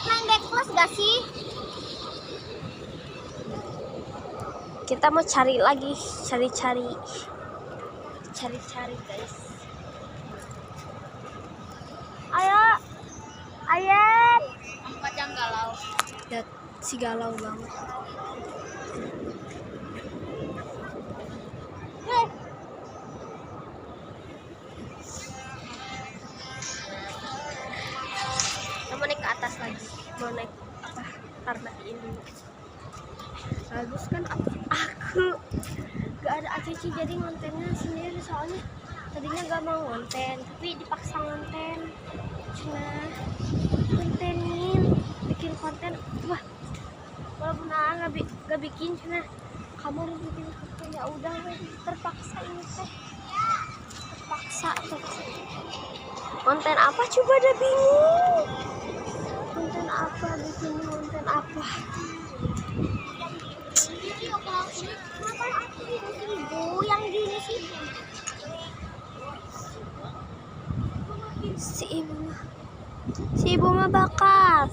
buat main backflash gak sih? Kita mau cari lagi, cari-cari guys. Ayo, Ayen. Empat yang galau. Lihat si galau banget. Kita mau naik ke atas lagi. Mau naik apa? Karena ini bagus kan aku gak ada ACC jadi ngontennya sendiri, soalnya tadinya gak mau ngonten tapi dipaksa ngonten. Nah, kontenin bikin konten, wah walaupun gak bikin cina kamu harus bikin konten, ya udah terpaksa ini teh, terpaksa tuh. Konten apa coba, udah bingung konten apa, bikin konten apa. Kenapa aku gini sih, Bu? Yang gini sih. Si ibu mah bakal